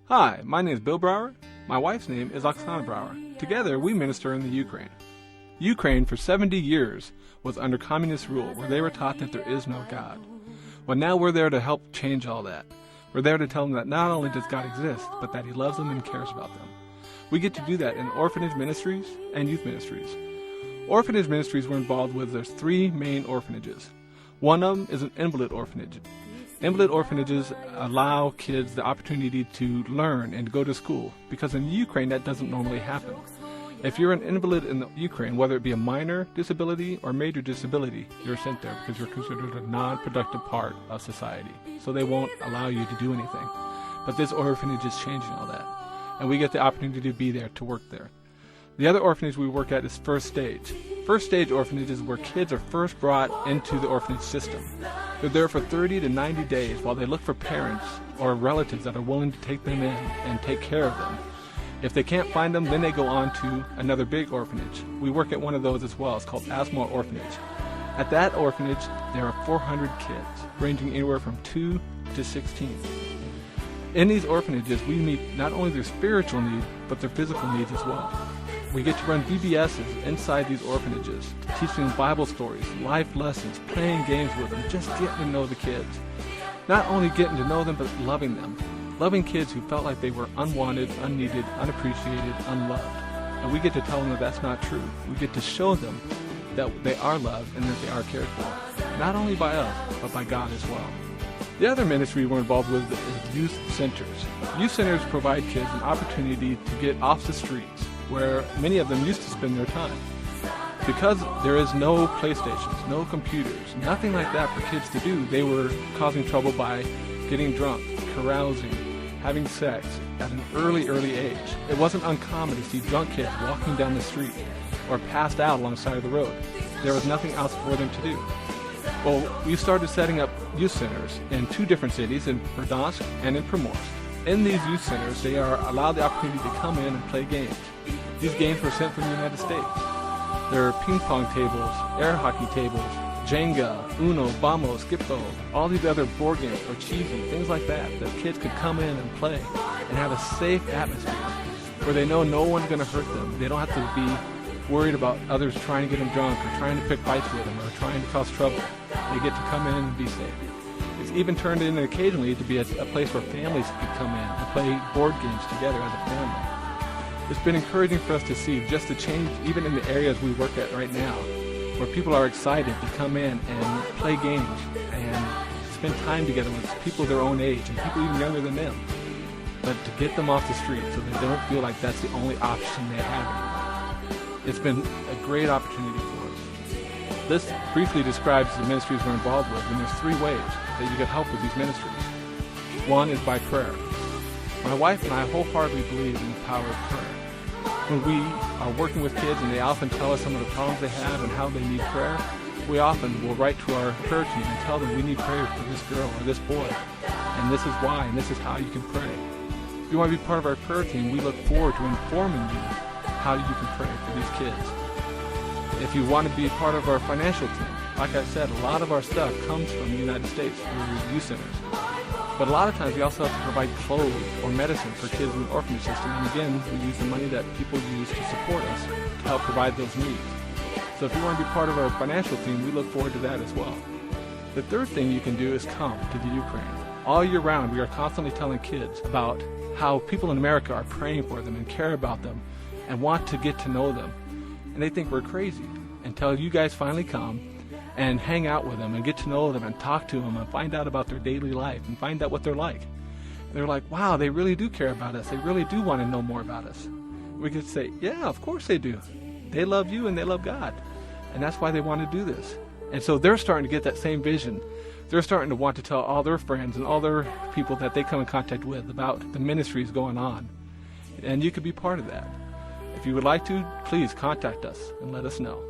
Hi, my name is Bill Brower. My wife's name is Oksana Brower. Together, we minister in the Ukraine. Ukraine, for 70 years, was under communist rule, where they were taught that there is no God. Well, now we're there to help change all that. We're there to tell them that not only does God exist, but that He loves them and cares about them. We get to do that in orphanage ministries and youth ministries. Orphanage ministries we're involved with, there's 3 main orphanages. One of them is an invalid orphanage. Invalid orphanages allow kids the opportunity to learn and go to school, because in Ukraine that doesn't normally happen. If you're an invalid in the Ukraine, whether it be a minor disability or major disability, you're sent there because you're considered a non-productive part of society. So they won't allow you to do anything. But this orphanage is changing all that. And we get the opportunity to be there, to work there. The other orphanage we work at is First Stage. First Stage orphanage is where kids are first brought into the orphanage system. They're there for 30 to 90 days while they look for parents or relatives that are willing to take them in and take care of them. If they can't find them, then they go on to another big orphanage. We work at one of those as well. It's called Asmore Orphanage. At that orphanage, there are 400 kids, ranging anywhere from 2 to 16. In these orphanages, we meet not only their spiritual needs, but their physical needs as well. We get to run VBSs inside these orphanages, teaching them Bible stories, life lessons, playing games with them, just getting to know the kids. Not only getting to know them, but loving them. Loving kids who felt like they were unwanted, unneeded, unappreciated, unloved. And we get to tell them that that's not true. We get to show them that they are loved and that they are cared for. Not only by us, but by God as well. The other ministry we're involved with is youth centers. Youth centers provide kids an opportunity to get off the streets, where many of them used to spend their time. Because there is no PlayStations, no computers, nothing like that for kids to do, they were causing trouble by getting drunk, carousing, having sex at an early age. It wasn't uncommon to see drunk kids walking down the street or passed out along the side of the road. There was nothing else for them to do. Well, we started setting up youth centers in 2 different cities, in Verdansk and in Primorsk. In these youth centers, they are allowed the opportunity to come in and play games. These games were sent from the United States. There are ping pong tables, air hockey tables, Jenga, Uno, Bamo, Skippo, all these other board games, or cheesy, things like that kids could come in and play and have a safe atmosphere where they know no one's going to hurt them. They don't have to be worried about others trying to get them drunk or trying to pick fights with them or trying to cause trouble. They get to come in and be safe. It's even turned in occasionally to be a place where families can come in and play board games together as a family. It's been encouraging for us to see just the change even in the areas we work at right now, where people are excited to come in and play games and spend time together with people their own age and people even younger than them, but to get them off the street so they don't feel like that's the only option they have anymore. It's been a great opportunity for us. This briefly describes the ministries we're involved with, and there's 3 ways that you can help with these ministries. One is by prayer. My wife and I wholeheartedly believe in the power of prayer. When we are working with kids and they often tell us some of the problems they have and how they need prayer, we often will write to our prayer team and tell them we need prayer for this girl or this boy, and this is why, and this is how you can pray. If you want to be part of our prayer team, we look forward to informing you how you can pray for these kids. If you want to be part of our financial team, like I said, a lot of our stuff comes from the United States through youth centers. But a lot of times we also have to provide clothes or medicine for kids in the orphanage system. And again, we use the money that people use to support us to help provide those needs. So if you want to be part of our financial team, we look forward to that as well. The third thing you can do is come to the Ukraine. All year round, we are constantly telling kids about how people in America are praying for them and care about them and want to get to know them. And they think we're crazy until you guys finally come and hang out with them and get to know them and talk to them and find out about their daily life and find out what they're like. And they're like, wow, they really do care about us. They really do want to know more about us. We could say, yeah, of course they do. They love you and they love God. And that's why they want to do this. And so they're starting to get that same vision. They're starting to want to tell all their friends and all their people that they come in contact with about the ministries going on. And you could be part of that. If you would like to, please contact us and let us know.